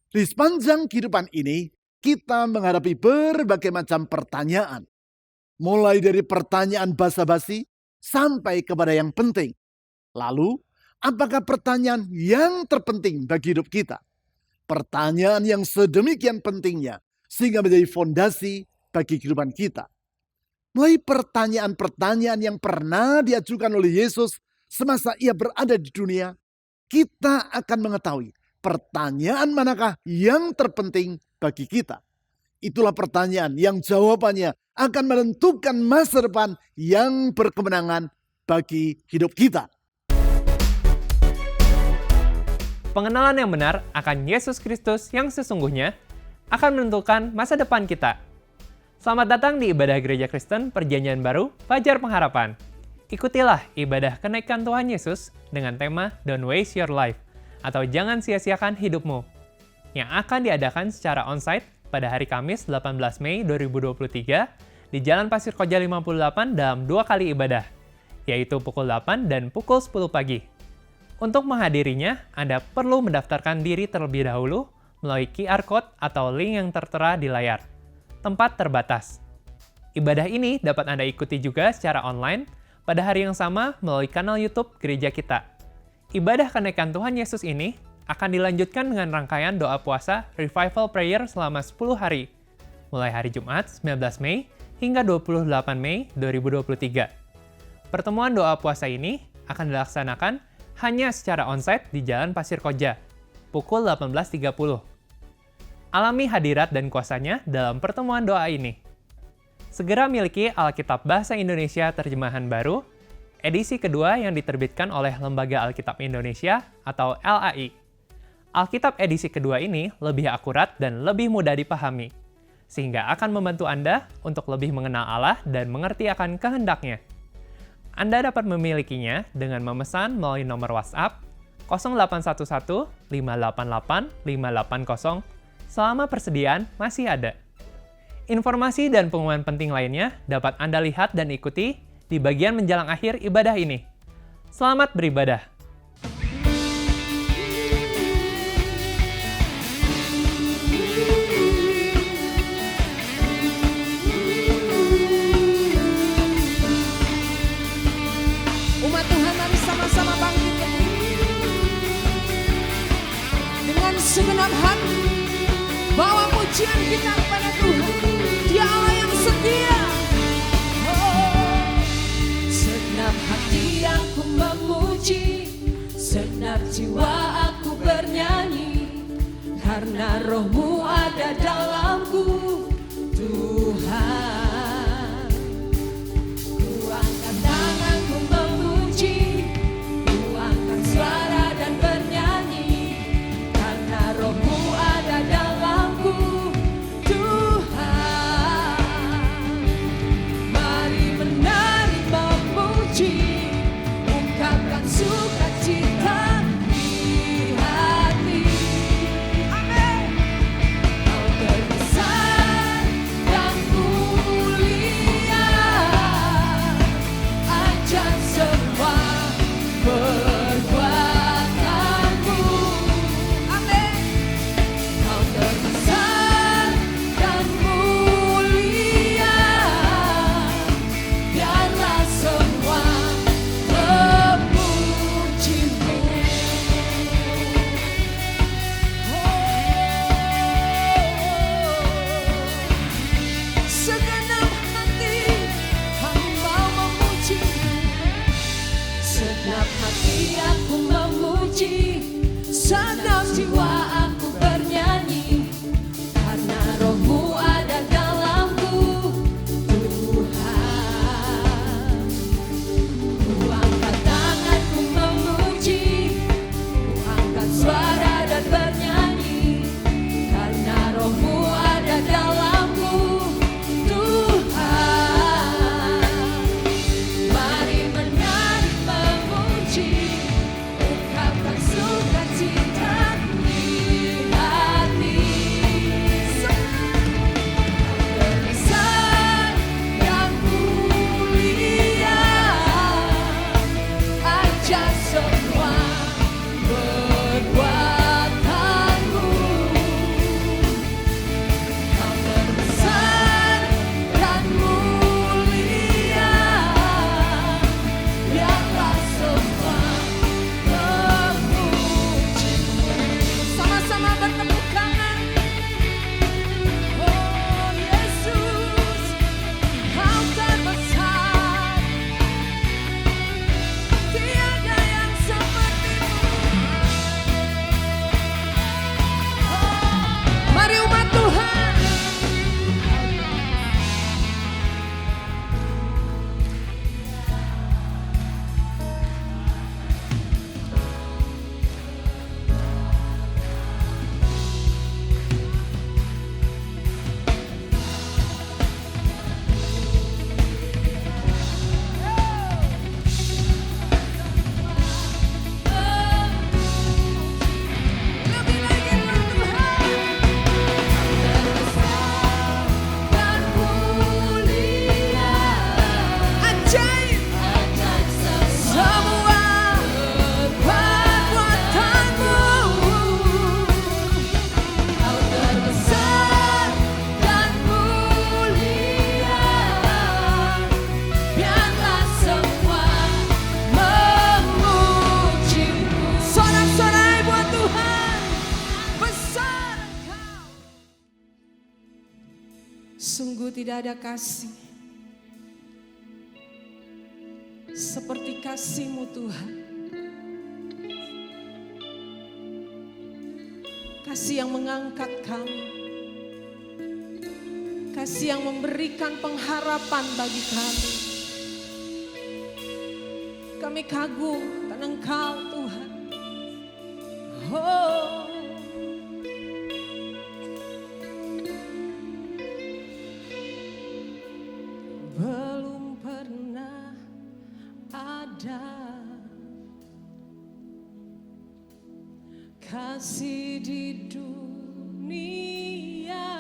Di sepanjang kehidupan ini, kita menghadapi berbagai macam pertanyaan. Mulai dari pertanyaan basa-basi sampai kepada yang penting. Lalu, apakah pertanyaan yang terpenting bagi hidup kita? Pertanyaan yang sedemikian pentingnya sehingga menjadi fondasi bagi kehidupan kita. Mulai pertanyaan-pertanyaan yang pernah diajukan oleh Yesus semasa ia berada di dunia, kita akan mengetahui pertanyaan manakah yang terpenting bagi kita. Itulah pertanyaan yang jawabannya akan menentukan masa depan yang berkemenangan bagi hidup kita. Pengenalan yang benar akan Yesus Kristus yang sesungguhnya akan menentukan masa depan kita. Selamat datang di ibadah Gereja Kristen Perjanjian Baru Fajar Pengharapan. Ikutilah ibadah kenaikan Tuhan Yesus dengan tema Don't Waste Your Life atau Jangan Sia-siakan Hidupmu yang akan diadakan secara onsite pada hari Kamis 18 Mei 2023 di Jalan Pasir Koja 58 dalam 2 kali ibadah, yaitu pukul 8 dan pukul 10 pagi. Untuk menghadirinya, Anda perlu mendaftarkan diri terlebih dahulu melalui QR Code atau link yang tertera di layar. Tempat terbatas. Ibadah ini dapat Anda ikuti juga secara online pada hari yang sama melalui kanal YouTube gereja kita. Ibadah kenaikan Tuhan Yesus ini akan dilanjutkan dengan rangkaian doa puasa Revival Prayer selama 10 hari, mulai hari Jumat 19 Mei hingga 28 Mei 2023. Pertemuan doa puasa ini akan dilaksanakan hanya secara onsite di Jalan Pasir Koja, pukul 18.30. Alami hadirat dan kuasanya dalam pertemuan doa ini. Segera miliki Alkitab Bahasa Indonesia Terjemahan Baru, edisi kedua yang diterbitkan oleh Lembaga Alkitab Indonesia atau LAI. Alkitab edisi kedua ini lebih akurat dan lebih mudah dipahami, sehingga akan membantu Anda untuk lebih mengenal Allah dan mengerti akan kehendak-Nya. Anda dapat memilikinya dengan memesan melalui nomor WhatsApp 0811 588 580 selama persediaan masih ada. Informasi dan pengumuman penting lainnya dapat Anda lihat dan ikuti di bagian menjelang akhir ibadah ini. Selamat beribadah! Umat Tuhan, mari sama-sama bangkit dengan segenap hati, bawa pujian kita kepada Tuhan. Dia Allah yang setia. Oh, segenap hati aku memuji, segenap jiwa aku bernyanyi, karena Roh-Mu ada dalamku, Tuhan. Ku angkat tanganku memuji, ku angkat suara dan bernyanyi, karena Roh-Mu ada dalamku, Tuhan. Mari menari memuji, ungkapkan sukacita di hati. Amin. Kau terbesar dan mulia, ajar semua perbuatanmu. Amin. Kau terbesar dan mulia, biarlah semua memujimu. Segenap hati hamba memujimu, segenap hati aku memuji, segenap jiwa aku bernyanyi, karena Roh-Mu ada dalamku, Tuhan. Ku angkat tanganku memuji, ku angkat suara dan bernyanyi, karena Roh-Mu ada dalamku, Tuhan. Mari menari memuji, ungkapkan sukacita Sungguh tidak ada kasih seperti kasih-Mu Tuhan. Kasih yang mengangkat kami. Kasih yang memberikan pengharapan bagi kami. Kami kagum karena Engkau Tuhan. Oh. Belum pernah ada kasih di dunia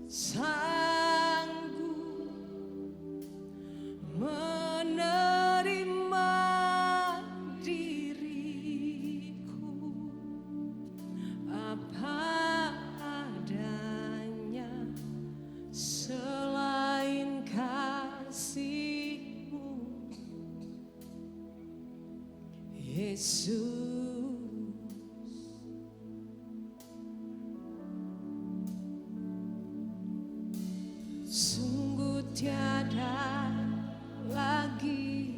sanggup menerima diriku apa adanya selain kasih-Mu, Yesus. Sungguh tiada lagi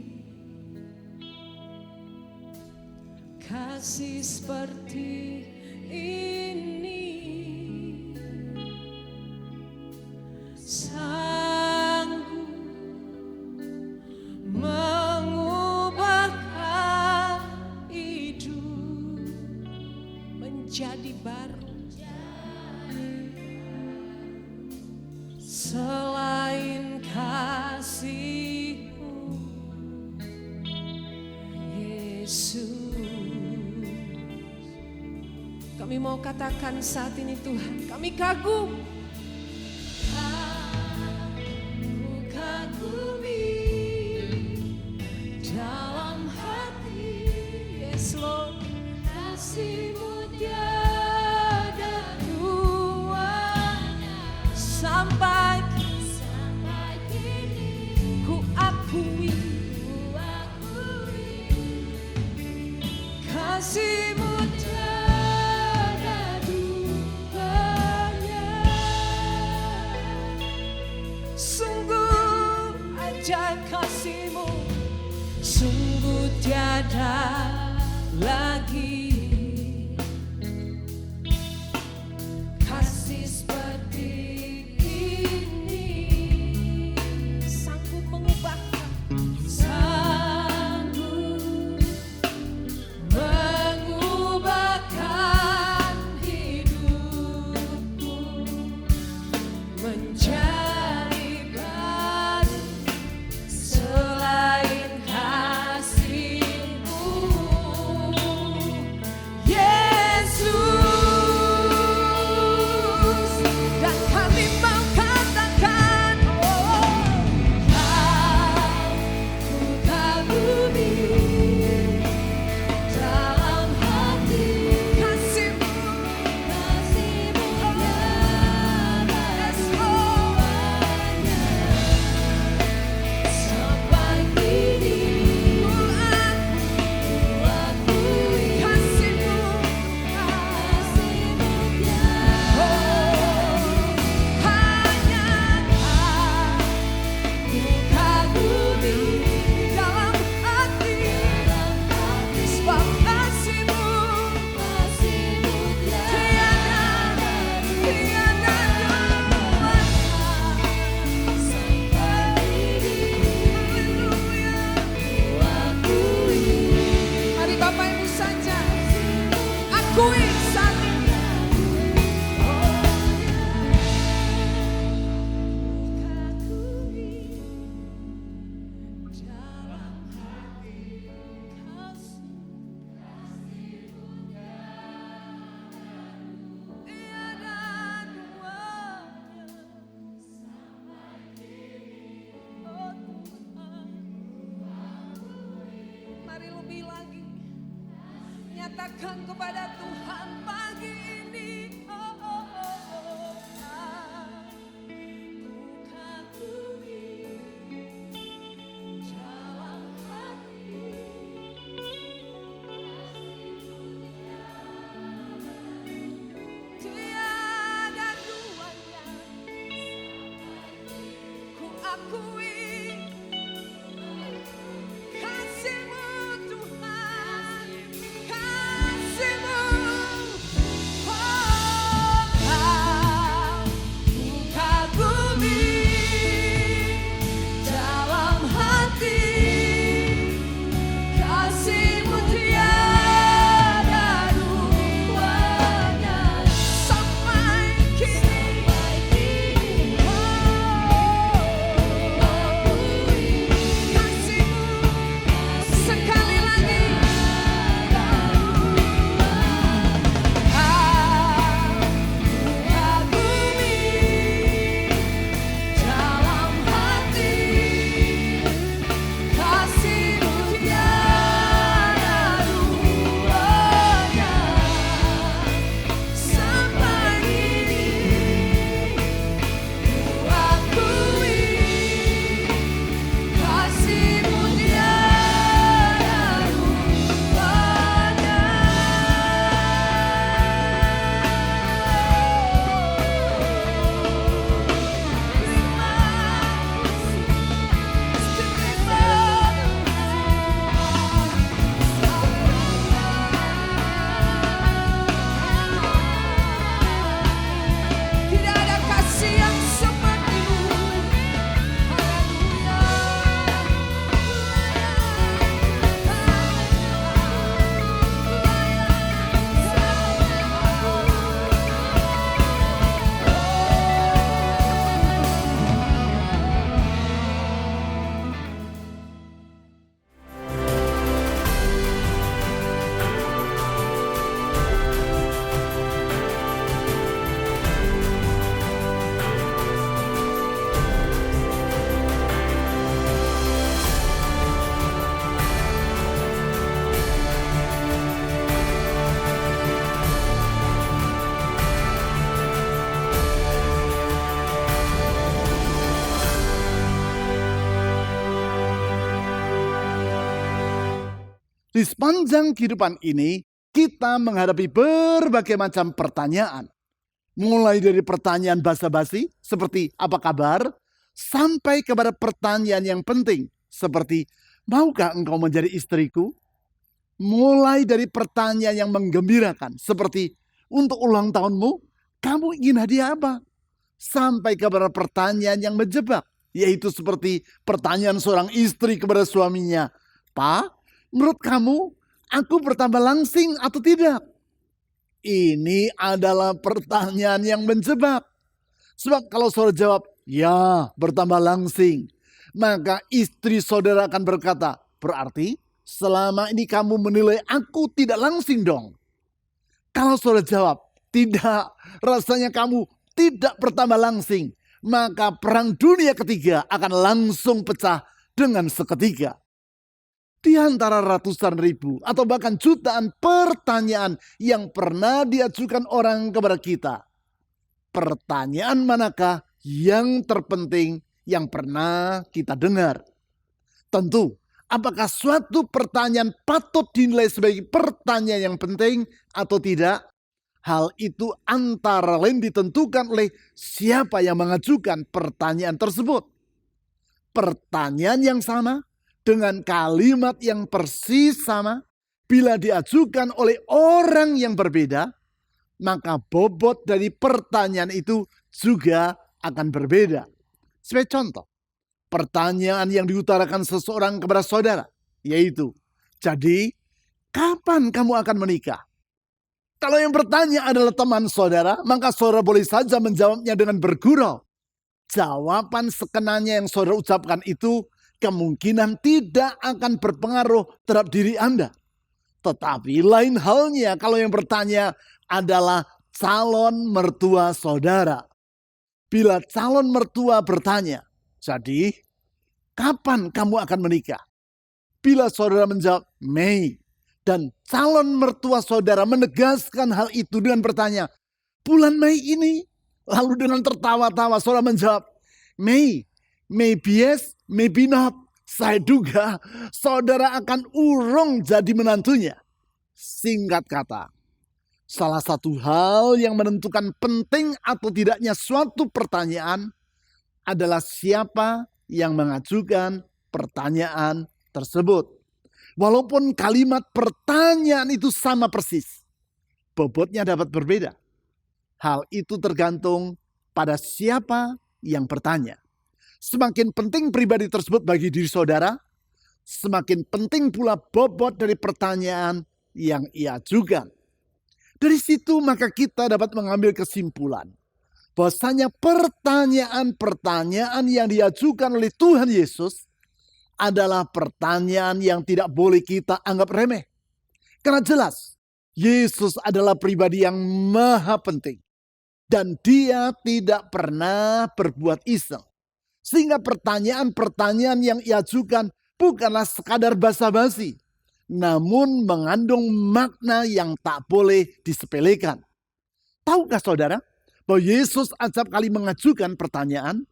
kasih seperti ini, sanggup mengubahkan hidup menjadi baru. Selain kasih-Mu, Yesus. Kami mau katakan saat ini Tuhan, kami kagum. Aku kagumi dalam hati, yes Lord, kasih-Mu tiada duanya. Sampai kini ku akui kasih-Mu tiada duanya. Sungguh ajaib kasih-Mu, sungguh tiada lagi kasih seperti ini, sanggup mengubahkan, sanggup mengubahkan hidupku menjadi baru. Selain kasih-Mu, Yesus. Dan kami mau katakan, oh, aku kagumi dalam hati kasih-Mu, kasih-Mu tiada duanya. Sampai kini ku akui kasih-Mu, kasih-Mu tiada. Hanya aku kagumi dalam hati, sebab kasih-Mu, kasih-Mu tiada duanya. Sampai kini, haleluya, ku akui. Mari Bapak Ibu saja akui saat ini. Kagumi dalam hati kasih-Mu tiada duanya. Sampai kini, oh Tuhan, mari lebih lagi nyatakan kepada Tuhan pagi ini. Oh, oh, oh, oh. Aku kagumi dalam hati, tiada Di sepanjang kehidupan ini, kita menghadapi berbagai macam pertanyaan. Mulai dari pertanyaan basa-basi seperti apa kabar, sampai kepada pertanyaan yang penting seperti maukah engkau menjadi istriku? Mulai dari pertanyaan yang menggembirakan seperti untuk ulang tahunmu, kamu ingin hadiah apa? Sampai kepada pertanyaan yang menjebak, yaitu seperti pertanyaan seorang istri kepada suaminya. Pak, menurut kamu aku bertambah langsing atau tidak? Ini adalah pertanyaan yang menjebak. Sebab kalau saudara jawab, ya bertambah langsing, maka istri saudara akan berkata, berarti selama ini kamu menilai aku tidak langsing dong. Kalau saudara jawab, tidak, rasanya kamu tidak bertambah langsing, maka perang dunia ketiga akan langsung pecah dengan seketika. Di antara ratusan ribu atau bahkan jutaan pertanyaan yang pernah diajukan orang kepada kita, pertanyaan manakah yang terpenting yang pernah kita dengar? Tentu, apakah suatu pertanyaan patut dinilai sebagai pertanyaan yang penting atau tidak? Hal itu antara lain ditentukan oleh siapa yang mengajukan pertanyaan tersebut. Pertanyaan yang sama dengan kalimat yang persis sama, bila diajukan oleh orang yang berbeda, maka bobot dari pertanyaan itu juga akan berbeda. Sebagai contoh, pertanyaan yang diutarakan seseorang kepada saudara, yaitu, jadi kapan kamu akan menikah? Kalau yang bertanya adalah teman saudara, maka saudara boleh saja menjawabnya dengan bergurau. Jawaban sekenanya yang saudara ucapkan itu kemungkinan tidak akan berpengaruh terhadap diri Anda. Tetapi lain halnya kalau yang bertanya adalah calon mertua saudara. Bila calon mertua bertanya, jadi kapan kamu akan menikah? Bila saudara menjawab Mei, dan calon mertua saudara menegaskan hal itu dengan bertanya, bulan Mei ini? Lalu dengan tertawa-tawa saudara menjawab, Mei, maybe yes, maybe not. Saya duga saudara akan urung jadi menantunya. Singkat kata, salah satu hal yang menentukan penting atau tidaknya suatu pertanyaan adalah siapa yang mengajukan pertanyaan tersebut. Walaupun kalimat pertanyaan itu sama persis, bobotnya dapat berbeda. Hal itu tergantung pada siapa yang bertanya. Semakin penting pribadi tersebut bagi diri saudara, semakin penting pula bobot dari pertanyaan yang ia ajukan. Dari situ maka kita dapat mengambil kesimpulan bahwasanya pertanyaan-pertanyaan yang diajukan oleh Tuhan Yesus adalah pertanyaan yang tidak boleh kita anggap remeh. Karena jelas, Yesus adalah pribadi yang maha penting. Dan dia tidak pernah berbuat iseng. Sehingga pertanyaan-pertanyaan yang ia ajukan bukanlah sekadar basa-basi, namun mengandung makna yang tak boleh disepelekan. Tahukah saudara bahwa Yesus acap kali mengajukan pertanyaan?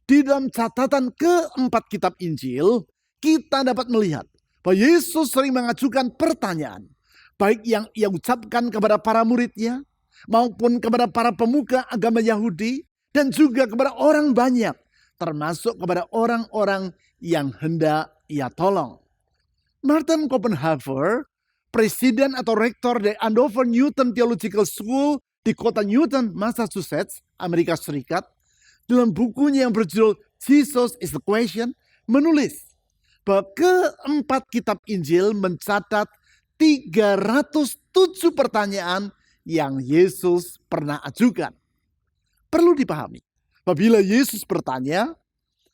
Di dalam catatan keempat kitab Injil, kita dapat melihat bahwa Yesus sering mengajukan pertanyaan, baik yang ia ucapkan kepada para muridnya, maupun kepada para pemuka agama Yahudi, dan juga kepada orang banyak, termasuk kepada orang-orang yang hendak ia tolong. Martin Copenhaver, presiden atau rektor dari Andover Newton Theological School di kota Newton, Massachusetts, Amerika Serikat, dalam bukunya yang berjudul Jesus is the Question, menulis bahwa keempat kitab Injil mencatat 307 pertanyaan yang Yesus pernah ajukan. Perlu dipahami, apabila Yesus bertanya,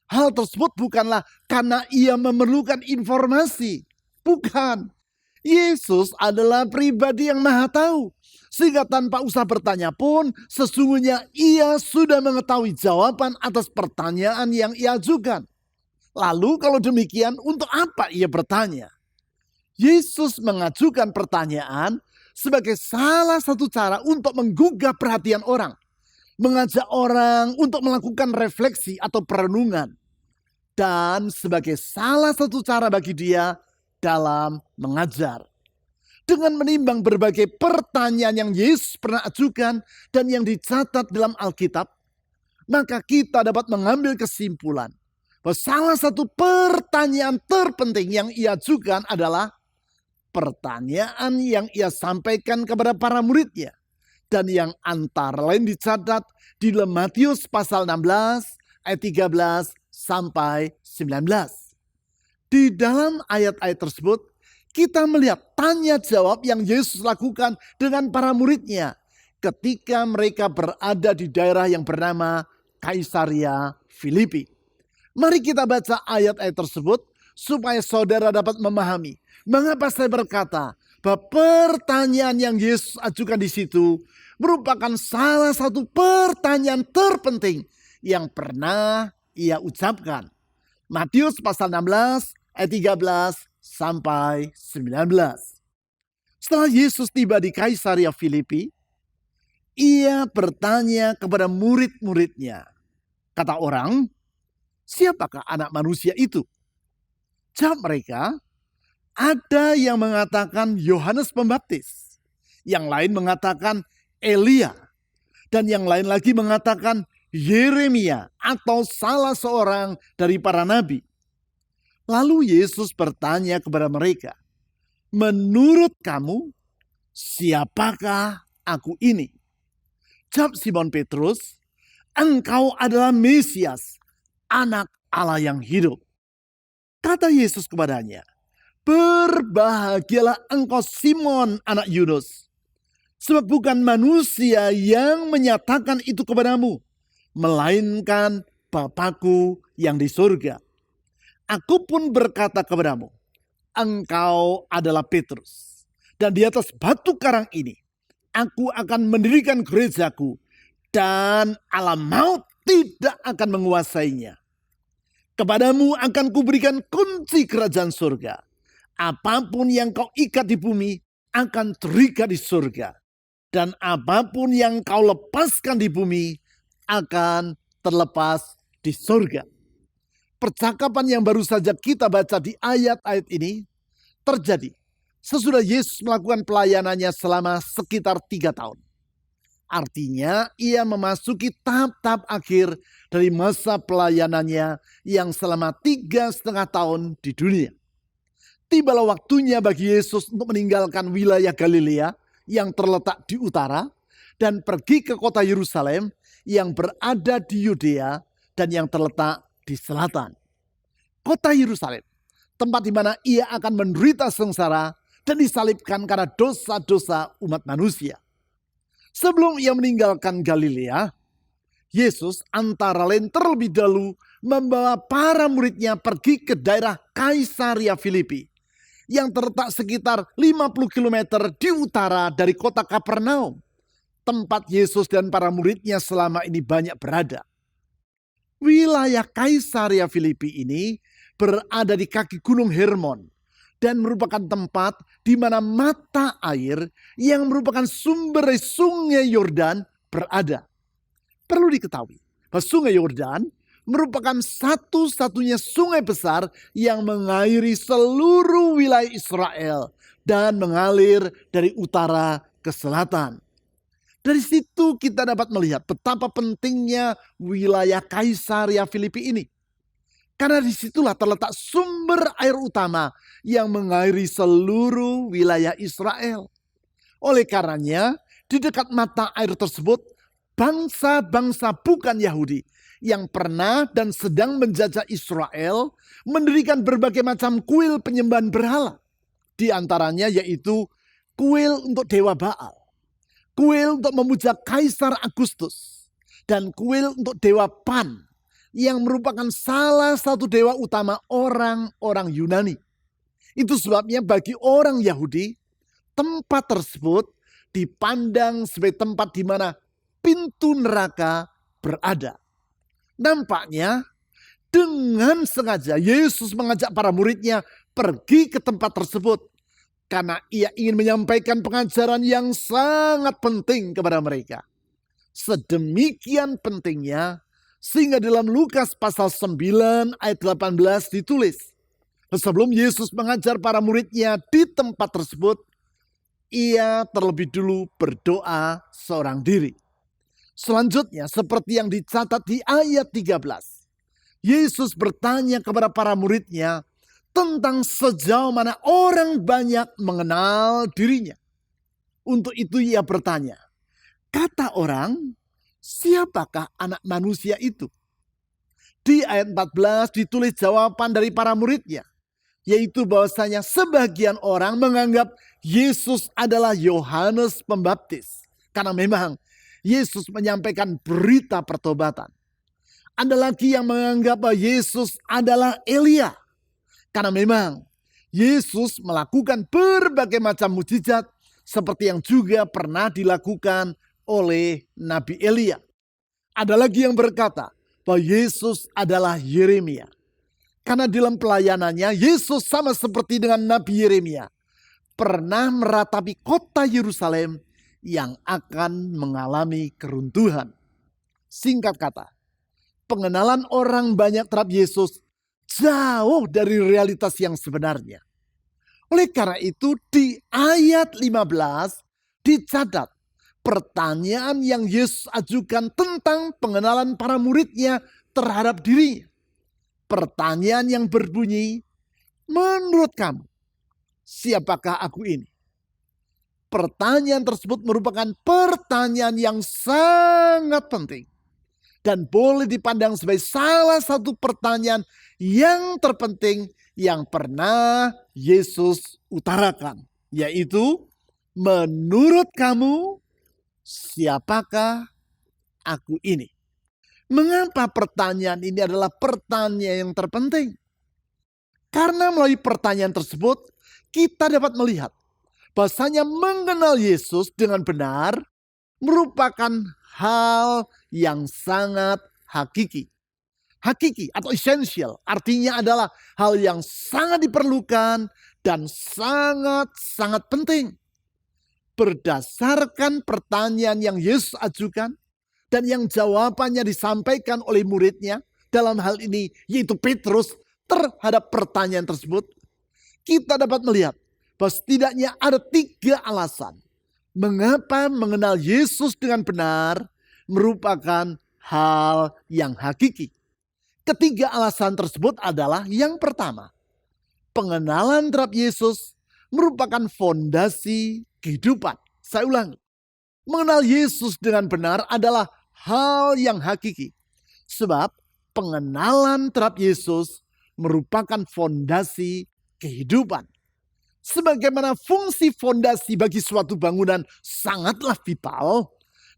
hal tersebut bukanlah karena ia memerlukan informasi. Bukan. Yesus adalah pribadi yang maha tahu. Sehingga tanpa usah bertanya pun, sesungguhnya ia sudah mengetahui jawaban atas pertanyaan yang ia ajukan. Lalu kalau demikian, untuk apa ia bertanya? Yesus mengajukan pertanyaan sebagai salah satu cara untuk menggugah perhatian orang. Mengajak orang untuk melakukan refleksi atau perenungan. Dan sebagai salah satu cara bagi dia dalam mengajar. Dengan menimbang berbagai pertanyaan yang Yesus pernah ajukan dan yang dicatat dalam Alkitab, maka kita dapat mengambil kesimpulan bahwa salah satu pertanyaan terpenting yang ia ajukan adalah pertanyaan yang ia sampaikan kepada para muridnya, dan yang antara lain dicatat di dalam Matius pasal 16 ayat 13 sampai 19. Di dalam ayat-ayat tersebut kita melihat tanya jawab yang Yesus lakukan dengan para muridnya ketika mereka berada di daerah yang bernama Kaisaria Filipi. Mari kita baca ayat-ayat tersebut supaya saudara dapat memahami mengapa saya berkata bahwa pertanyaan yang Yesus ajukan di situ merupakan salah satu pertanyaan terpenting yang pernah ia ucapkan. Matius pasal 16 ayat 13 sampai 19. Setelah Yesus tiba di Kaisaria Filipi, ia bertanya kepada murid-muridnya. Kata orang, siapakah anak manusia itu? Jawab mereka, ada yang mengatakan Yohanes Pembaptis, yang lain mengatakan Elia, dan yang lain lagi mengatakan Yeremia atau salah seorang dari para nabi. Lalu Yesus bertanya kepada mereka, menurut kamu, siapakah aku ini? Jawab Simon Petrus, engkau adalah Mesias, anak Allah yang hidup. Kata Yesus kepadanya, berbahagialah engkau Simon anak Yunus, sebab bukan manusia yang menyatakan itu kepadamu, melainkan Bapa-Ku yang di surga. Aku pun berkata kepadamu, engkau adalah Petrus, dan di atas batu karang ini, aku akan mendirikan gerejaku, dan alam maut tidak akan menguasainya. Kepadamu akan kuberikan kunci kerajaan surga. Apapun yang kau ikat di bumi, akan terikat di surga. Dan apapun yang kau lepaskan di bumi, akan terlepas di surga. Percakapan yang baru saja kita baca di ayat-ayat ini terjadi sesudah Yesus melakukan pelayanannya selama sekitar 3 tahun. Artinya ia memasuki tahap-tahap akhir dari masa pelayanannya yang selama 3,5 tahun di dunia. Tibalah waktunya bagi Yesus untuk meninggalkan wilayah Galilea yang terletak di utara dan pergi ke kota Yerusalem yang berada di Yudea dan yang terletak di selatan. Kota Yerusalem, tempat di mana ia akan menderita sengsara dan disalibkan karena dosa-dosa umat manusia. Sebelum ia meninggalkan Galilea, Yesus antara lain terlebih dahulu membawa para muridnya pergi ke daerah Kaisaria Filipi yang terletak sekitar 50 km di utara dari kota Kapernaum, tempat Yesus dan para muridnya selama ini banyak berada. Wilayah Kaisaria Filipi ini berada di kaki Gunung Hermon dan merupakan tempat di mana mata air yang merupakan sumber dari Sungai Yordan berada. Perlu diketahui bahwa Sungai Yordan merupakan satu-satunya sungai besar yang mengairi seluruh wilayah Israel dan mengalir dari utara ke selatan. Dari situ kita dapat melihat betapa pentingnya wilayah Kaisaria Filipi ini. Karena disitulah terletak sumber air utama yang mengairi seluruh wilayah Israel. Oleh karenanya, di dekat mata air tersebut, bangsa-bangsa bukan Yahudi yang pernah dan sedang menjajah Israel mendirikan berbagai macam kuil penyembahan berhala. Di antaranya yaitu kuil untuk dewa Baal, kuil untuk memuja Kaisar Agustus, dan kuil untuk dewa Pan yang merupakan salah satu dewa utama orang-orang Yunani. Itu sebabnya bagi orang Yahudi, tempat tersebut dipandang sebagai tempat di mana pintu neraka berada. Nampaknya dengan sengaja Yesus mengajak para muridnya pergi ke tempat tersebut karena ia ingin menyampaikan pengajaran yang sangat penting kepada mereka. Sedemikian pentingnya sehingga dalam Lukas pasal 9 ayat 18 ditulis, Sebelum Yesus mengajar para muridnya di tempat tersebut, ia terlebih dulu berdoa seorang diri. Selanjutnya, seperti yang dicatat di ayat 13, Yesus bertanya kepada para muridnya tentang sejauh mana orang banyak mengenal dirinya. Untuk itu ia bertanya, kata orang, siapakah anak manusia itu? Di ayat 14 ditulis jawaban dari para muridnya, yaitu bahwasanya sebagian orang menganggap Yesus adalah Yohanes Pembaptis. Karena memang Yesus menyampaikan berita pertobatan. Ada lagi yang menganggap bahwa Yesus adalah Elia. Karena memang Yesus melakukan berbagai macam mukjizat seperti yang juga pernah dilakukan oleh Nabi Elia. Ada lagi yang berkata bahwa Yesus adalah Yeremia. Karena dalam pelayanannya Yesus sama seperti dengan Nabi Yeremia pernah meratapi kota Yerusalem yang akan mengalami keruntuhan. Singkat kata, pengenalan orang banyak terhadap Yesus jauh dari realitas yang sebenarnya. Oleh karena itu di ayat 15 dicatat pertanyaan yang Yesus ajukan tentang pengenalan para muridnya terhadap dirinya. Pertanyaan yang berbunyi, menurut kamu, siapakah aku ini? Pertanyaan tersebut merupakan pertanyaan yang sangat penting dan boleh dipandang sebagai salah satu pertanyaan yang terpenting yang pernah Yesus utarakan, yaitu menurut kamu siapakah aku ini? Mengapa pertanyaan ini adalah pertanyaan yang terpenting? Karena melalui pertanyaan tersebut kita dapat melihat bahwasanya mengenal Yesus dengan benar merupakan hal yang sangat hakiki. Hakiki atau esensial artinya adalah hal yang sangat diperlukan dan sangat-sangat penting. Berdasarkan pertanyaan yang Yesus ajukan dan yang jawabannya disampaikan oleh muridnya dalam hal ini yaitu Petrus terhadap pertanyaan tersebut, kita dapat melihat bahwa setidaknya ada 3 alasan mengapa mengenal Yesus dengan benar merupakan hal yang hakiki. Ketiga alasan tersebut adalah yang pertama, pengenalan terhadap Yesus merupakan fondasi kehidupan. Saya ulangi, mengenal Yesus dengan benar adalah hal yang hakiki. Sebab pengenalan terhadap Yesus merupakan fondasi kehidupan. Sebagaimana fungsi fondasi bagi suatu bangunan sangatlah vital,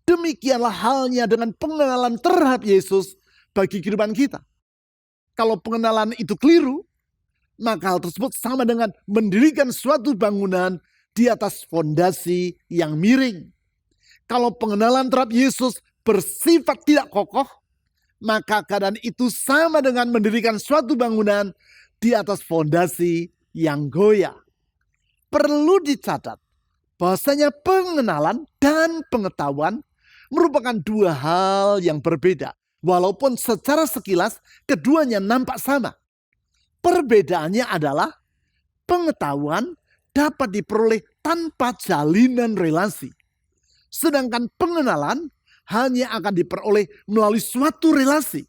demikianlah halnya dengan pengenalan terhadap Yesus bagi kehidupan kita. Kalau pengenalan itu keliru, maka hal tersebut sama dengan mendirikan suatu bangunan di atas fondasi yang miring. Kalau pengenalan terhadap Yesus bersifat tidak kokoh, maka keadaan itu sama dengan mendirikan suatu bangunan di atas fondasi yang goyah. Perlu dicatat bahwasanya pengenalan dan pengetahuan merupakan 2 hal yang berbeda. Walaupun secara sekilas keduanya nampak sama. Perbedaannya adalah pengetahuan dapat diperoleh tanpa jalinan relasi. Sedangkan pengenalan hanya akan diperoleh melalui suatu relasi.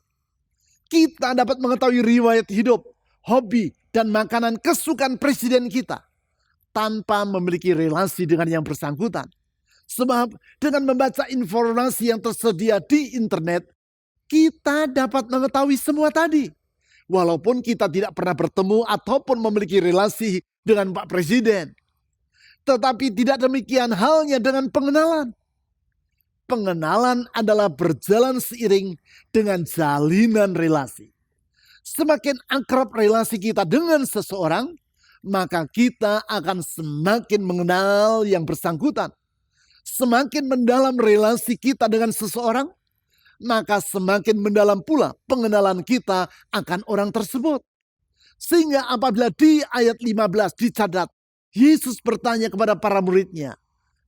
Kita dapat mengetahui riwayat hidup, hobi, dan makanan kesukaan presiden kita tanpa memiliki relasi dengan yang bersangkutan. Sebab dengan membaca informasi yang tersedia di internet, kita dapat mengetahui semua tadi. Walaupun kita tidak pernah bertemu ataupun memiliki relasi dengan Pak Presiden. Tetapi tidak demikian halnya dengan pengenalan. Pengenalan adalah berjalan seiring dengan jalinan relasi. Semakin akrab relasi kita dengan seseorang, maka kita akan semakin mengenal yang bersangkutan. Semakin mendalam relasi kita dengan seseorang, maka semakin mendalam pula pengenalan kita akan orang tersebut. Sehingga apabila di ayat 15 dicatat, Yesus bertanya kepada para muridnya,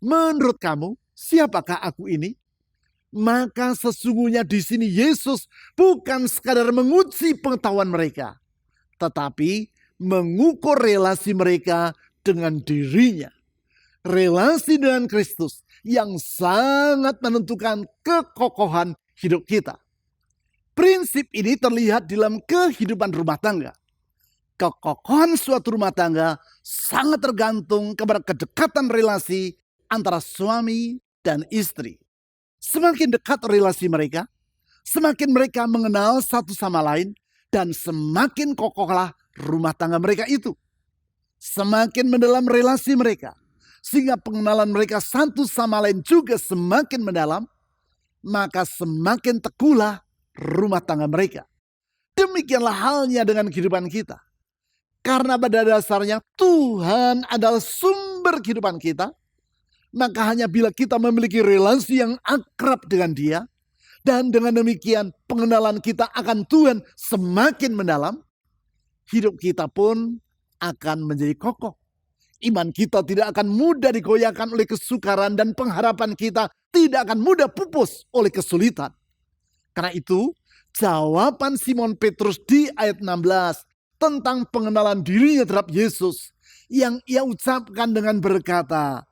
menurut kamu siapakah aku ini? Maka sesungguhnya di sini Yesus bukan sekadar menguji pengetahuan mereka, tetapi mengukur relasi mereka dengan dirinya. Relasi dengan Kristus yang sangat menentukan kekokohan hidup kita. Prinsip ini terlihat dalam kehidupan rumah tangga. Kekokohan suatu rumah tangga sangat tergantung kepada kedekatan relasi antara suami dan istri. Semakin dekat relasi mereka, semakin mereka mengenal satu sama lain, dan semakin kokohlah rumah tangga mereka itu. Semakin mendalam relasi mereka, sehingga pengenalan mereka satu sama lain juga semakin mendalam, maka semakin teguhlah rumah tangga mereka. Demikianlah halnya dengan kehidupan kita. Karena pada dasarnya Tuhan adalah sumber kehidupan kita, maka hanya bila kita memiliki relasi yang akrab dengan Dia, dan dengan demikian pengenalan kita akan Tuhan semakin mendalam, hidup kita pun akan menjadi kokoh. Iman kita tidak akan mudah digoyahkan oleh kesukaran, dan pengharapan kita tidak akan mudah pupus oleh kesulitan. Karena itu, jawaban Simon Petrus di ayat 16 tentang pengenalan dirinya terhadap Yesus yang ia ucapkan dengan berkata,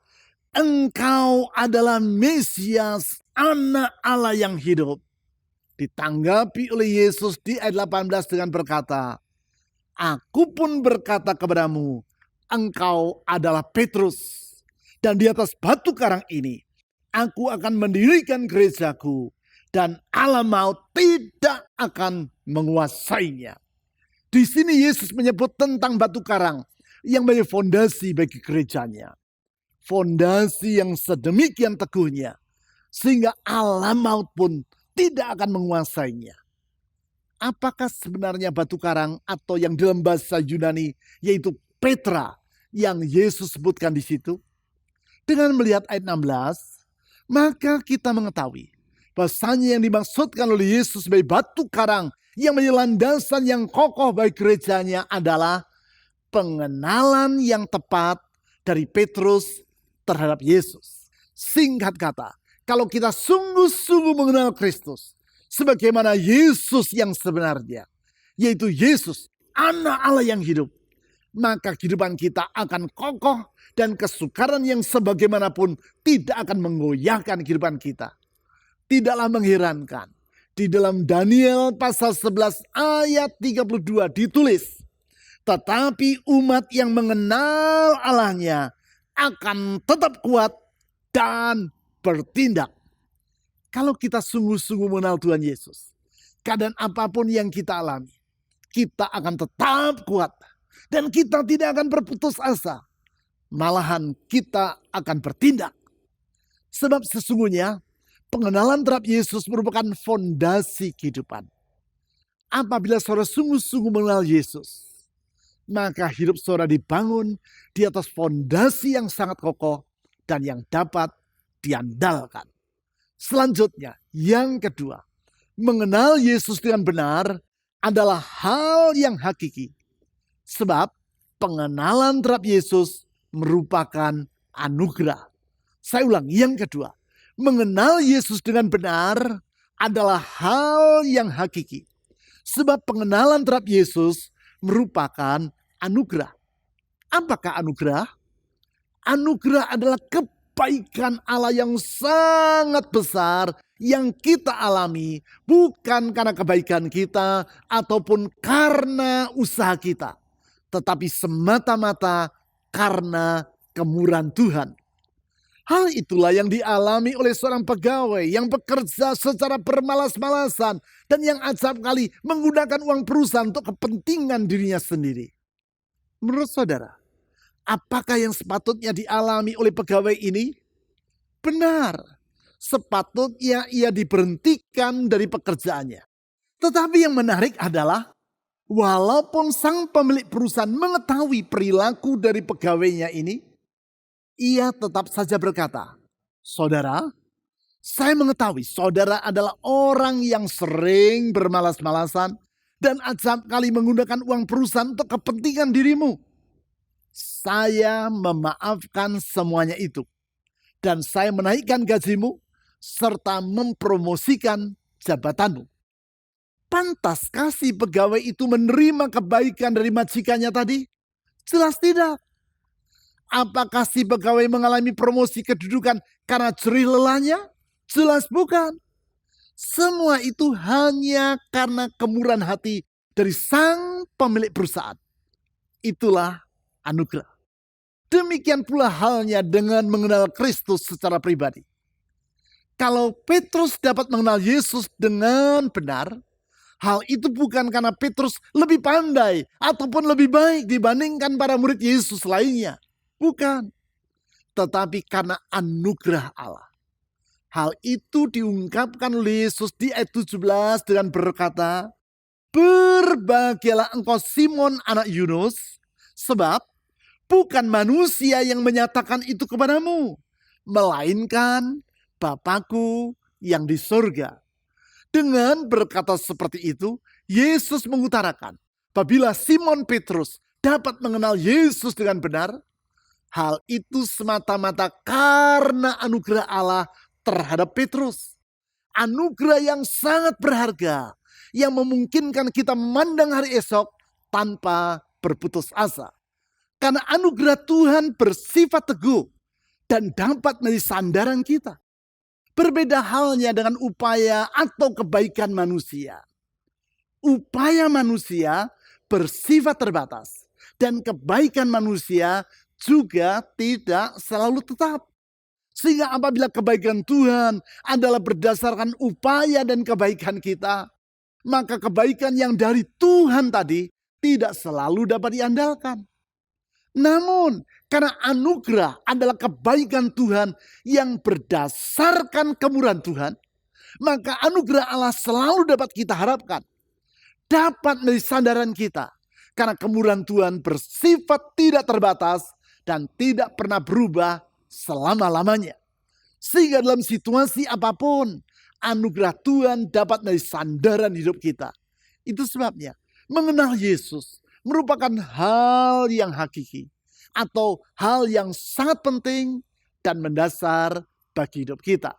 "Engkau adalah Mesias, Anak Allah yang hidup." Ditanggapi oleh Yesus di ayat 18 dengan berkata, "Aku pun berkata kepadamu, engkau adalah Petrus, dan di atas batu karang ini aku akan mendirikan gerejaku, dan alam maut tidak akan menguasainya." Di sini Yesus menyebut tentang batu karang yang menjadi fondasi bagi gerejanya. Fondasi yang sedemikian teguhnya, sehingga alam maut pun tidak akan menguasainya. Apakah sebenarnya batu karang atau yang dalam bahasa Yunani yaitu Petra yang Yesus sebutkan di situ? Dengan melihat ayat 16, maka kita mengetahui bahasanya yang dimaksudkan oleh Yesus sebagai batu karang yang menjadi landasan yang kokoh bagi gerejanya adalah pengenalan yang tepat dari Petrus terhadap Yesus. Singkat kata, kalau kita sungguh-sungguh mengenal Kristus sebagaimana Yesus yang sebenarnya, yaitu Yesus, Anak Allah yang hidup, maka kehidupan kita akan kokoh dan kesukaran yang sebagaimanapun tidak akan menggoyahkan kehidupan kita. Tidaklah mengherankan, di dalam Daniel pasal 11 ayat 32 ditulis, "Tetapi umat yang mengenal Allahnya akan tetap kuat dan bertindak." Kalau kita sungguh-sungguh mengenal Tuhan Yesus, keadaan apapun yang kita alami, kita akan tetap kuat. Dan kita tidak akan berputus asa. Malahan kita akan bertindak. Sebab sesungguhnya pengenalan terhadap Yesus merupakan fondasi kehidupan. Apabila saudara sungguh-sungguh mengenal Yesus, maka hidup saudara dibangun di atas fondasi yang sangat kokoh dan yang dapat diandalkan. Selanjutnya, yang kedua, mengenal Yesus dengan benar adalah hal yang hakiki. Sebab pengenalan terhadap Yesus merupakan anugerah. Saya ulang, yang kedua, mengenal Yesus dengan benar adalah hal yang hakiki. Sebab pengenalan terhadap Yesus merupakan anugerah. Apakah anugerah? Anugerah adalah kebaikan Allah yang sangat besar yang kita alami bukan karena kebaikan kita ataupun karena usaha kita, tetapi semata-mata karena kemurahan Tuhan. Hal itulah yang dialami oleh seorang pegawai yang bekerja secara bermalas-malasan dan yang acap kali menggunakan uang perusahaan untuk kepentingan dirinya sendiri. Menurut saudara, apakah yang sepatutnya dialami oleh pegawai ini? Benar, sepatutnya ia diberhentikan dari pekerjaannya. Tetapi yang menarik adalah, walaupun sang pemilik perusahaan mengetahui perilaku dari pegawainya ini, ia tetap saja berkata, "Saudara, saya mengetahui saudara adalah orang yang sering bermalas-malasan dan acap kali menggunakan uang perusahaan untuk kepentingan dirimu. Saya memaafkan semuanya itu. Dan saya menaikkan gajimu serta mempromosikan jabatanmu." Pantaskah si pegawai itu menerima kebaikan dari majikannya tadi? Jelas tidak. Apakah si pegawai mengalami promosi kedudukan karena jerih lelahnya? Jelas bukan. Semua itu hanya karena kemurahan hati dari sang pemilik perusahaan. Itulah anugerah. Demikian pula halnya dengan mengenal Kristus secara pribadi. Kalau Petrus dapat mengenal Yesus dengan benar, hal itu bukan karena Petrus lebih pandai ataupun lebih baik dibandingkan para murid Yesus lainnya. Bukan. Tetapi karena anugerah Allah. Hal itu diungkapkan oleh Yesus di ayat 17 dengan berkata, "Berbahagialah engkau Simon anak Yunus, sebab bukan manusia yang menyatakan itu kepadamu, melainkan Bapa-Ku yang di surga." Dengan berkata seperti itu, Yesus mengutarakan, apabila Simon Petrus dapat mengenal Yesus dengan benar, hal itu semata-mata karena anugerah Allah terhadap Petrus. Anugerah yang sangat berharga, yang memungkinkan kita memandang hari esok tanpa berputus asa. Karena anugerah Tuhan bersifat teguh dan dapat menjadi sandaran kita. Berbeda halnya dengan upaya atau kebaikan manusia. Upaya manusia bersifat terbatas. Dan kebaikan manusia juga tidak selalu tetap. Sehingga apabila kebaikan Tuhan adalah berdasarkan upaya dan kebaikan kita, maka kebaikan yang dari Tuhan tadi tidak selalu dapat diandalkan. Namun, karena anugerah adalah kebaikan Tuhan yang berdasarkan kemurahan Tuhan, maka anugerah Allah selalu dapat kita harapkan. Dapat menjadi sandaran kita. Karena kemurahan Tuhan bersifat tidak terbatas dan tidak pernah berubah selama-lamanya. Sehingga dalam situasi apapun, anugerah Tuhan dapat menjadi sandaran hidup kita. Itu sebabnya mengenal Yesus merupakan hal yang hakiki atau hal yang sangat penting dan mendasar bagi hidup kita.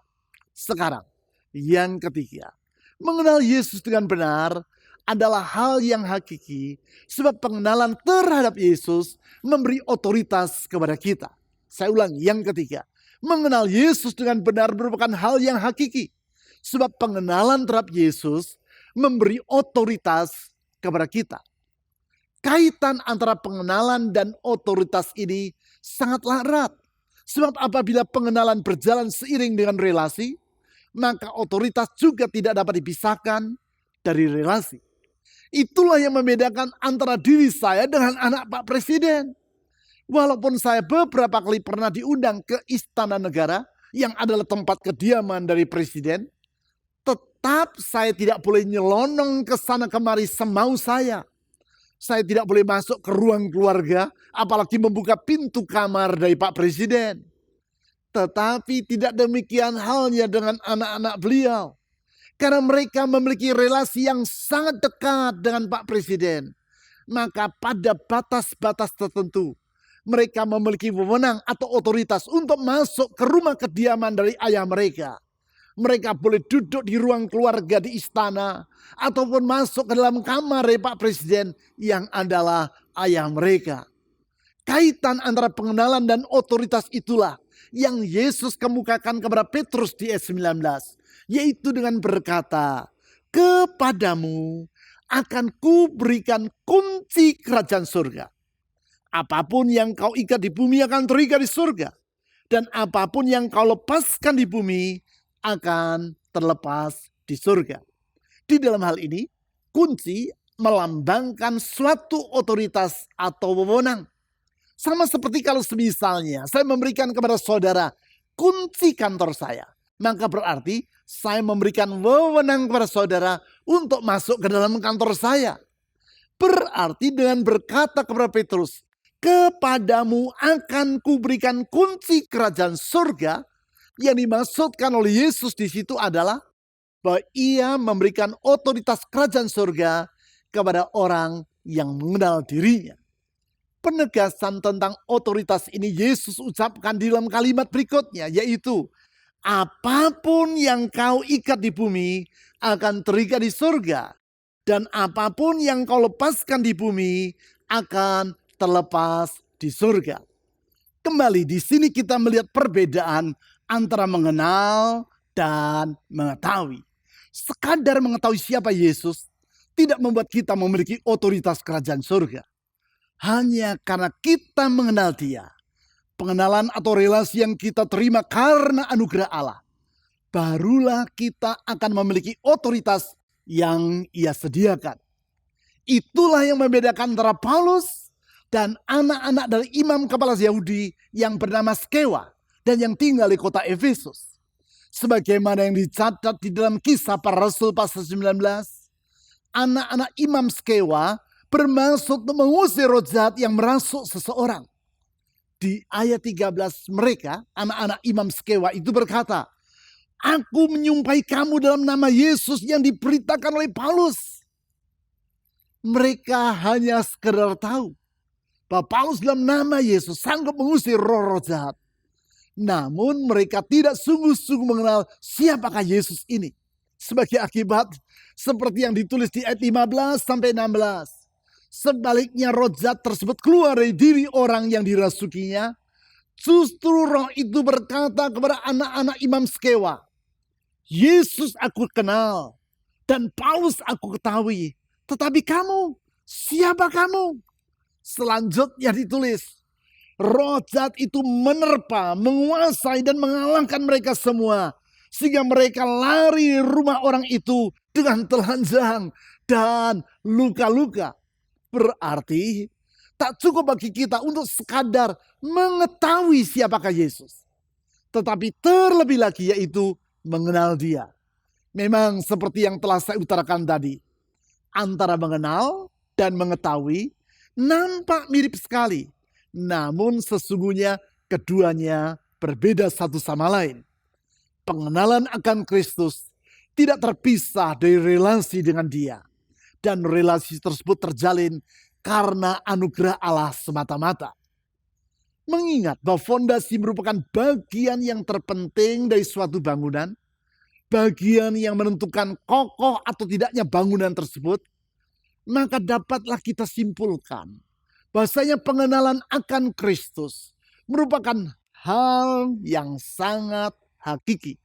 Sekarang, yang ketiga, mengenal Yesus dengan benar adalah hal yang hakiki sebab pengenalan terhadap Yesus memberi otoritas kepada kita. Saya ulang, yang ketiga, mengenal Yesus dengan benar merupakan hal yang hakiki sebab pengenalan terhadap Yesus memberi otoritas kepada kita. Kaitan antara pengenalan dan otoritas ini sangatlah erat. Sebab apabila pengenalan berjalan seiring dengan relasi, maka otoritas juga tidak dapat dipisahkan dari relasi. Itulah yang membedakan antara diri saya dengan anak Pak Presiden. Walaupun saya beberapa kali pernah diundang ke Istana Negara, yang adalah tempat kediaman dari Presiden, tetap saya tidak boleh nyelonong ke sana kemari semau saya. Saya tidak boleh masuk ke ruang keluarga, apalagi membuka pintu kamar dari Pak Presiden. Tetapi tidak demikian halnya dengan anak-anak beliau. Karena mereka memiliki relasi yang sangat dekat dengan Pak Presiden. Maka pada batas-batas tertentu, mereka memiliki wewenang atau otoritas untuk masuk ke rumah kediaman dari ayah mereka. Mereka boleh duduk di ruang keluarga di istana ataupun masuk ke dalam kamar dari Pak Presiden yang adalah ayah mereka. Kaitan antara pengenalan dan otoritas itulah yang Yesus kemukakan kepada Petrus di ayat 19. Yaitu dengan berkata, "Kepadamu akan kuberikan kunci kerajaan surga. Apapun yang kau ikat di bumi akan terikat di surga. Dan apapun yang kau lepaskan di bumi akan terlepas di surga." Di dalam hal ini, kunci melambangkan suatu otoritas atau wewenang. Sama seperti kalau misalnya saya memberikan kepada saudara kunci kantor saya, maka berarti saya memberikan wewenang kepada saudara untuk masuk ke dalam kantor saya. Berarti dengan berkata kepada Petrus, "Kepadamu akan kuberikan kunci kerajaan surga," yang dimaksudkan oleh Yesus di situ adalah bahwa ia memberikan otoritas kerajaan surga kepada orang yang mengenal dirinya. Penegasan tentang otoritas ini Yesus ucapkan di dalam kalimat berikutnya, yaitu, "Apapun yang kau ikat di bumi akan terikat di surga. Dan apapun yang kau lepaskan di bumi akan terlepas di surga. Kembali di sini kita melihat perbedaan antara mengenal dan mengetahui. Sekadar mengetahui siapa Yesus tidak membuat kita memiliki otoritas kerajaan surga. Hanya karena kita mengenal Dia, pengenalan atau relasi yang kita terima karena anugerah Allah, barulah kita akan memiliki otoritas yang Ia sediakan. Itulah yang membedakan antara Paulus dan anak-anak dari imam kepala Yahudi yang bernama Skewa dan yang tinggal di kota Efesus. Sebagaimana yang dicatat di dalam Kisah Para Rasul pasal 19, anak-anak imam Skewa bermaksud untuk mengusir roh jahat yang merasuk seseorang. Di ayat 13 mereka, anak-anak imam Skewa itu berkata, "Aku menyumpahi kamu dalam nama Yesus yang diberitakan oleh Paulus." Mereka hanya sekedar tahu bahwa Paulus dalam nama Yesus sanggup mengusir roh-roh jahat. Namun mereka tidak sungguh-sungguh mengenal siapakah Yesus ini. Sebagai akibat, seperti yang ditulis di ayat 15 sampai 16. Sebaliknya roh jahat tersebut keluar dari diri orang yang dirasukinya. Justru roh itu berkata kepada anak-anak imam Skewa, "Yesus aku kenal dan Paulus aku ketahui. Tetapi kamu, siapa kamu?" Selanjutnya ditulis, roh jahat itu menerpa, menguasai dan mengalahkan mereka semua. Sehingga mereka lari dari rumah orang itu dengan telanjang dan luka-luka. Berarti tak cukup bagi kita untuk sekadar mengetahui siapakah Yesus. Tetapi terlebih lagi yaitu mengenal Dia. Memang seperti yang telah saya utarakan tadi. Antara mengenal dan mengetahui nampak mirip sekali. Namun sesungguhnya keduanya berbeda satu sama lain. Pengenalan akan Kristus tidak terpisah dari relasi dengan Dia. Dan relasi tersebut terjalin karena anugerah Allah semata-mata. Mengingat bahwa fondasi merupakan bagian yang terpenting dari suatu bangunan, bagian yang menentukan kokoh atau tidaknya bangunan tersebut, maka dapatlah kita simpulkan bahwasanya pengenalan akan Kristus merupakan hal yang sangat hakiki.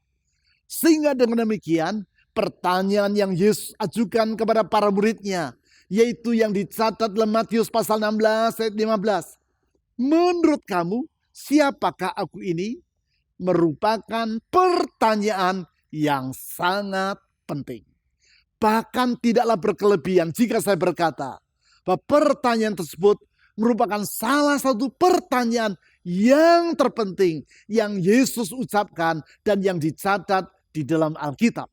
Sehingga dengan demikian, pertanyaan yang Yesus ajukan kepada para muridnya, yaitu yang dicatat dalam Matius pasal 16 ayat 15. "Menurut kamu, siapakah aku ini?" merupakan pertanyaan yang sangat penting. Bahkan tidaklah berkelebihan jika saya berkata bahwa pertanyaan tersebut merupakan salah satu pertanyaan yang terpenting yang Yesus ucapkan dan yang dicatat di dalam Alkitab.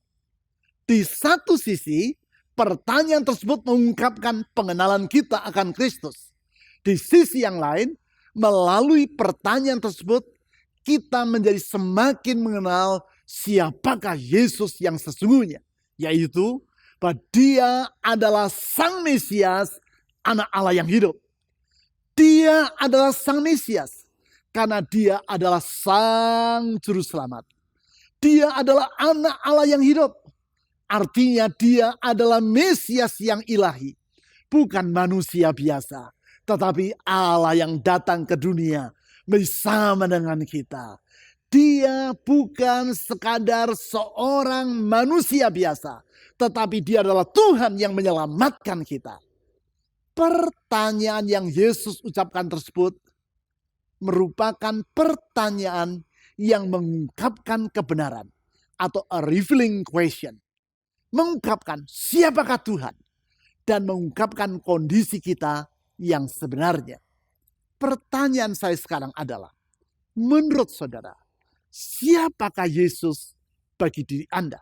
Di satu sisi, pertanyaan tersebut mengungkapkan pengenalan kita akan Kristus. Di sisi yang lain, melalui pertanyaan tersebut, kita menjadi semakin mengenal siapakah Yesus yang sesungguhnya. Yaitu, bahwa Dia adalah Sang Mesias, Anak Allah yang hidup. Dia adalah Sang Mesias, karena Dia adalah Sang Juru Selamat. Dia adalah Anak Allah yang hidup. Artinya Dia adalah Mesias yang ilahi. Bukan manusia biasa, tetapi Allah yang datang ke dunia bersama dengan kita. Dia bukan sekadar seorang manusia biasa, tetapi Dia adalah Tuhan yang menyelamatkan kita. Pertanyaan yang Yesus ucapkan tersebut merupakan pertanyaan yang mengungkapkan kebenaran atau a revealing question. Mengungkapkan siapakah Tuhan dan mengungkapkan kondisi kita yang sebenarnya. Pertanyaan saya sekarang adalah, menurut saudara, siapakah Yesus bagi diri Anda?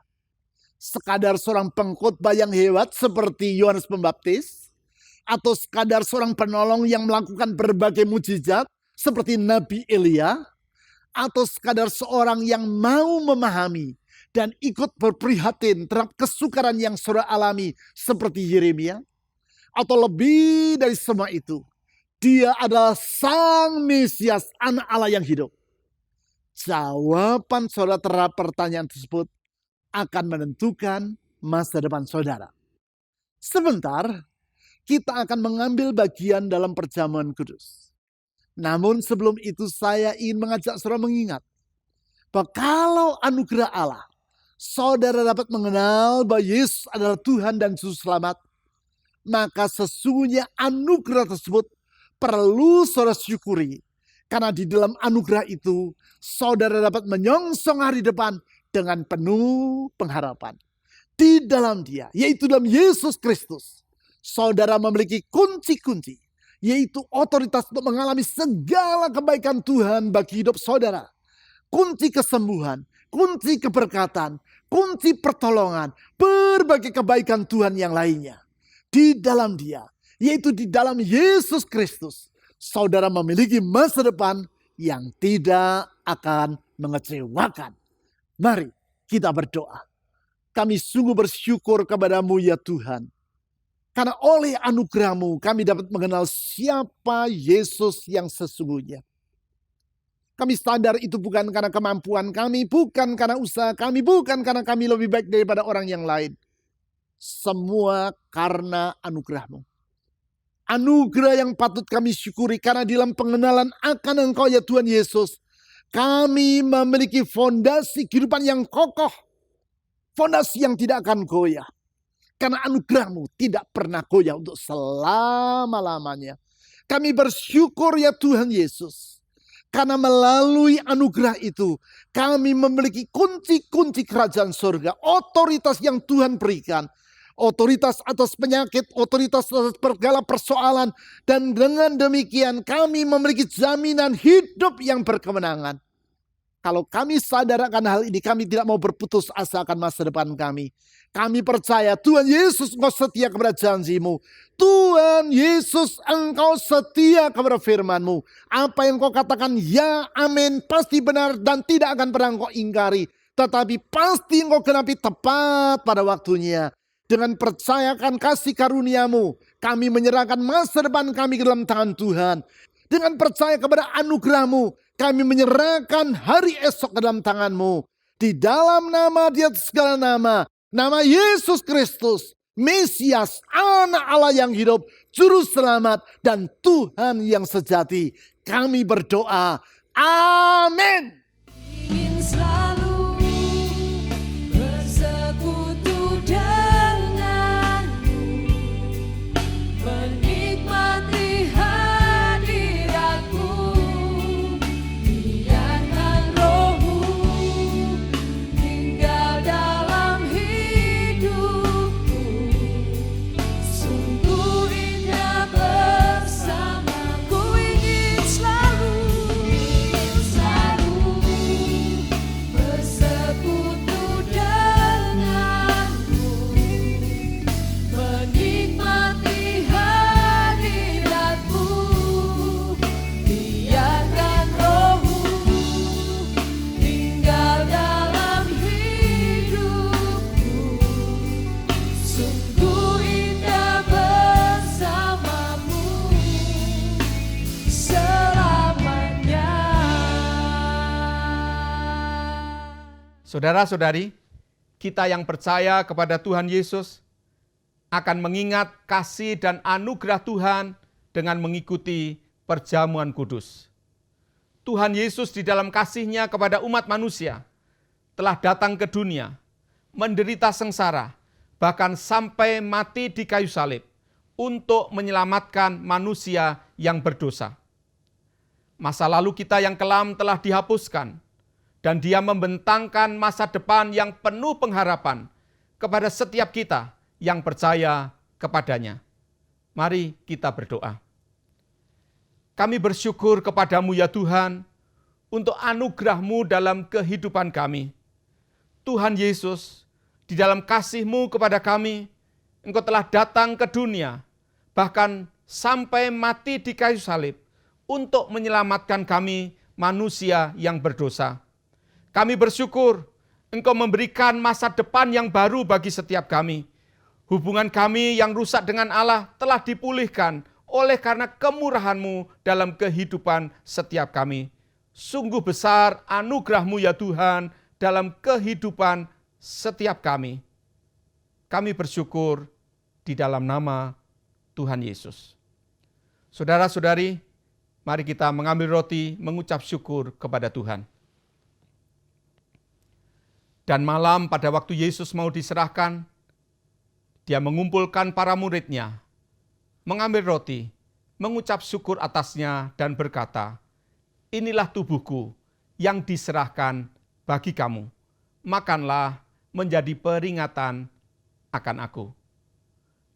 Sekadar seorang pengkhotbah yang hebat seperti Yohanes Pembaptis? Atau sekadar seorang penolong yang melakukan berbagai mujizat seperti Nabi Elia? Atau sekadar seorang yang mau memahami dan ikut berprihatin terhadap kesukaran yang saudara alami seperti Yeremia? Atau lebih dari semua itu, Dia adalah Sang Mesias, Anak Allah yang hidup? Jawaban saudara terhadap pertanyaan tersebut akan menentukan masa depan saudara. Sebentar, kita akan mengambil bagian dalam perjamuan kudus. Namun sebelum itu saya ingin mengajak saudara mengingat bahwa kalau anugerah Allah, saudara dapat mengenal bahwa Yesus adalah Tuhan dan Juru Selamat, maka sesungguhnya anugerah tersebut perlu saudara syukuri. Karena di dalam anugerah itu, saudara dapat menyongsong hari depan dengan penuh pengharapan. Di dalam Dia, yaitu dalam Yesus Kristus, saudara memiliki kunci-kunci, yaitu otoritas untuk mengalami segala kebaikan Tuhan bagi hidup saudara. Kunci kesembuhan, kunci keberkatan, kunci pertolongan, berbagai kebaikan Tuhan yang lainnya. Di dalam Dia, yaitu di dalam Yesus Kristus, saudara memiliki masa depan yang tidak akan mengecewakan. Mari kita berdoa. Kami sungguh bersyukur kepada-Mu ya Tuhan. Karena oleh anugerah-Mu kami dapat mengenal siapa Yesus yang sesungguhnya. Kami sadar itu bukan karena kemampuan kami, bukan karena usaha kami, bukan karena kami lebih baik daripada orang yang lain. Semua karena anugerah-Mu. Anugerah yang patut kami syukuri karena dalam pengenalan akan Engkau ya Tuhan Yesus, kami memiliki fondasi kehidupan yang kokoh. Fondasi yang tidak akan goyah. Karena anugerah-Mu tidak pernah goyah untuk selama-lamanya. Kami bersyukur ya Tuhan Yesus. Karena melalui anugerah itu, kami memiliki kunci-kunci kerajaan surga. Otoritas yang Tuhan berikan. Otoritas atas penyakit, otoritas atas segala persoalan. Dan dengan demikian kami memiliki jaminan hidup yang berkemenangan. Kalau kami sadar akan hal ini, kami tidak mau berputus asa akan masa depan kami. Kami percaya Tuhan Yesus Engkau setia kepada janji-Mu. Tuhan Yesus Engkau setia kepada firman-Mu. Apa yang Engkau katakan ya amin pasti benar dan tidak akan pernah Engkau ingkari. Tetapi pasti Engkau genapi tepat pada waktunya. Dengan percayakan kasih karunia-Mu, kami menyerahkan masa depan kami ke dalam tangan Tuhan. Dengan percaya kepada anugerah-Mu, kami menyerahkan hari esok ke dalam tangan-Mu. Di dalam nama di atas segala nama, nama Yesus Kristus, Mesias, Anak Allah yang hidup, Juru Selamat, dan Tuhan yang sejati. Kami berdoa, amin. Ingin selalu bersekutu denganmu, menikmati hadiratmu, biarkan rohmu tinggal dalam hidupku. Sungguh indah bersamaku, ingin selalu bersekutu denganmu, menikmati hadiratmu, biarkan rohmu tinggal dalam hidupku. Sungguh indah bersamamu selamanya. Saudara-saudari, kita yang percaya kepada Tuhan Yesus akan mengingat kasih dan anugerah Tuhan dengan mengikuti perjamuan kudus. Tuhan Yesus di dalam kasih-Nya kepada umat manusia telah datang ke dunia, menderita sengsara, bahkan sampai mati di kayu salib untuk menyelamatkan manusia yang berdosa. Masa lalu kita yang kelam telah dihapuskan, dan Dia membentangkan masa depan yang penuh pengharapan kepada setiap kita yang percaya kepada-Nya. Mari kita berdoa. Kami bersyukur kepada-Mu ya Tuhan, untuk anugerah-Mu dalam kehidupan kami. Tuhan Yesus, di dalam kasih-Mu kepada kami, Engkau telah datang ke dunia, bahkan sampai mati di kayu salib, untuk menyelamatkan kami manusia yang berdosa. Kami bersyukur Engkau memberikan masa depan yang baru bagi setiap kami. Hubungan kami yang rusak dengan Allah telah dipulihkan oleh karena kemurahan-Mu dalam kehidupan setiap kami. Sungguh besar anugerah-Mu ya Tuhan dalam kehidupan setiap kami. Kami bersyukur di dalam nama Tuhan Yesus. Saudara-saudari, mari kita mengambil roti, mengucap syukur kepada Tuhan. Dan malam pada waktu Yesus mau diserahkan, dia mengumpulkan para muridnya, mengambil roti, mengucap syukur atasnya dan berkata, "Inilah tubuhku yang diserahkan bagi kamu. Makanlah menjadi peringatan akan aku."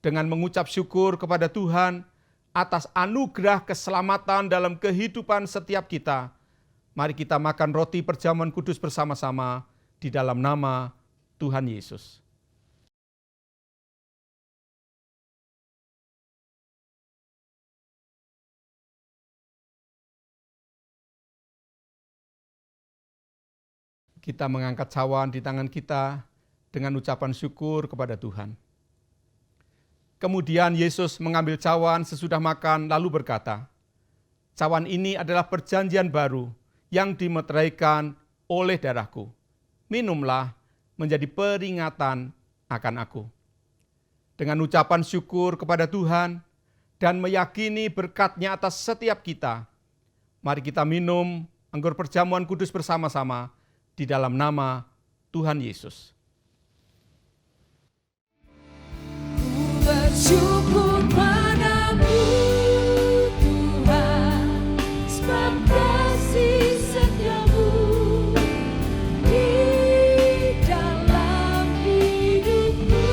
Dengan mengucap syukur kepada Tuhan atas anugerah keselamatan dalam kehidupan setiap kita, mari kita makan roti perjamuan kudus bersama-sama di dalam nama Tuhan Yesus. Kita mengangkat cawan di tangan kita dengan ucapan syukur kepada Tuhan. Kemudian Yesus mengambil cawan sesudah makan lalu berkata, "Cawan ini adalah perjanjian baru yang dimeteraikan oleh darahku. Minumlah menjadi peringatan akan aku." Dengan ucapan syukur kepada Tuhan dan meyakini berkat-Nya atas setiap kita, mari kita minum anggur perjamuan kudus bersama-sama di dalam nama Tuhan Yesus. Bersyukur padamu Tuhan, sebab kasih setiamu di dalam hidupku.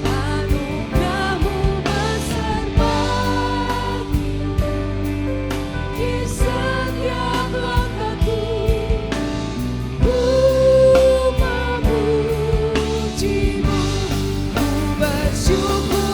Anugerahmu besar bagiku di setiap langkahku. Ku memujimu, ku bersyukur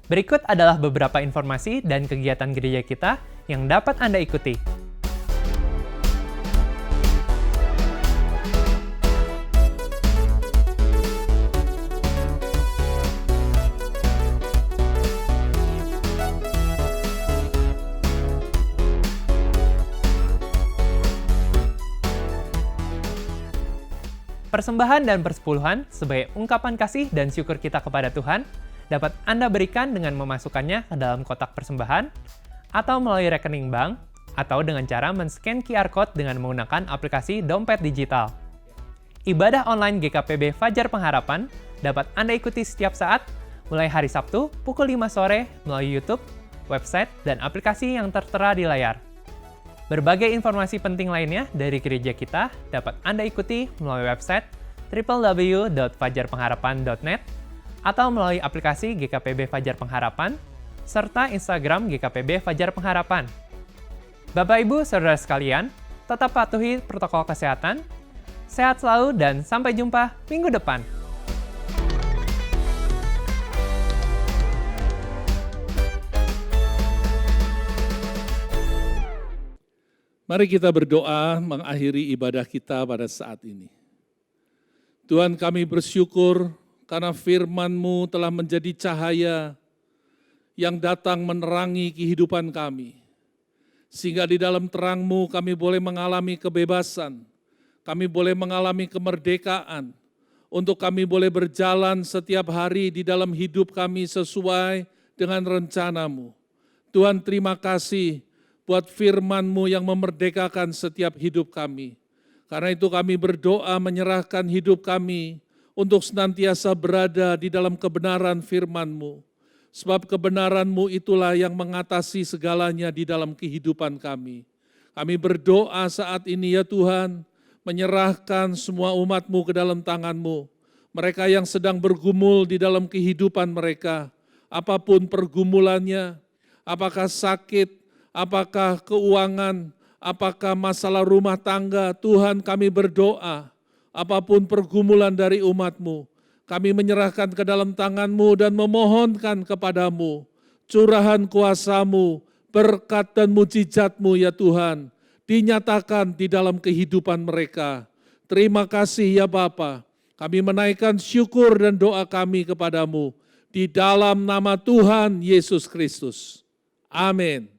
Berikut adalah beberapa informasi dan kegiatan gereja kita yang dapat Anda ikuti. Persembahan dan persepuluhan sebagai ungkapan kasih dan syukur kita kepada Tuhan dapat Anda berikan dengan memasukkannya ke dalam kotak persembahan, atau melalui rekening bank, atau dengan cara men-scan QR Code dengan menggunakan aplikasi dompet digital. Ibadah online GKPB Fajar Pengharapan dapat Anda ikuti setiap saat, mulai hari Sabtu pukul 5 sore melalui YouTube, website, dan aplikasi yang tertera di layar. Berbagai informasi penting lainnya dari gereja kita dapat Anda ikuti melalui website www.fajarpengharapan.net atau melalui aplikasi GKPB Fajar Pengharapan, serta Instagram GKPB Fajar Pengharapan. Bapak Ibu Saudara sekalian, tetap patuhi protokol kesehatan, sehat selalu dan sampai jumpa minggu depan. Mari kita berdoa mengakhiri ibadah kita pada saat ini. Tuhan, kami bersyukur karena firman-Mu telah menjadi cahaya yang datang menerangi kehidupan kami. Sehingga di dalam terang-Mu kami boleh mengalami kebebasan, kami boleh mengalami kemerdekaan, untuk kami boleh berjalan setiap hari di dalam hidup kami sesuai dengan rencana-Mu. Tuhan, terima kasih buat firman-Mu yang memerdekakan setiap hidup kami. Karena itu kami berdoa menyerahkan hidup kami untuk senantiasa berada di dalam kebenaran firman-Mu. Sebab kebenaran-Mu itulah yang mengatasi segalanya di dalam kehidupan kami. Kami berdoa saat ini ya Tuhan, menyerahkan semua umat-Mu ke dalam tangan-Mu. Mereka yang sedang bergumul di dalam kehidupan mereka, apapun pergumulannya, apakah sakit, apakah keuangan, apakah masalah rumah tangga, Tuhan kami berdoa, apapun pergumulan dari umat-Mu, kami menyerahkan ke dalam tangan-Mu dan memohonkan kepadamu curahan kuasa-Mu, berkat dan mujizat-Mu ya Tuhan, dinyatakan di dalam kehidupan mereka. Terima kasih ya Bapa. Kami menaikkan syukur dan doa kami kepadamu di dalam nama Tuhan Yesus Kristus. Amin.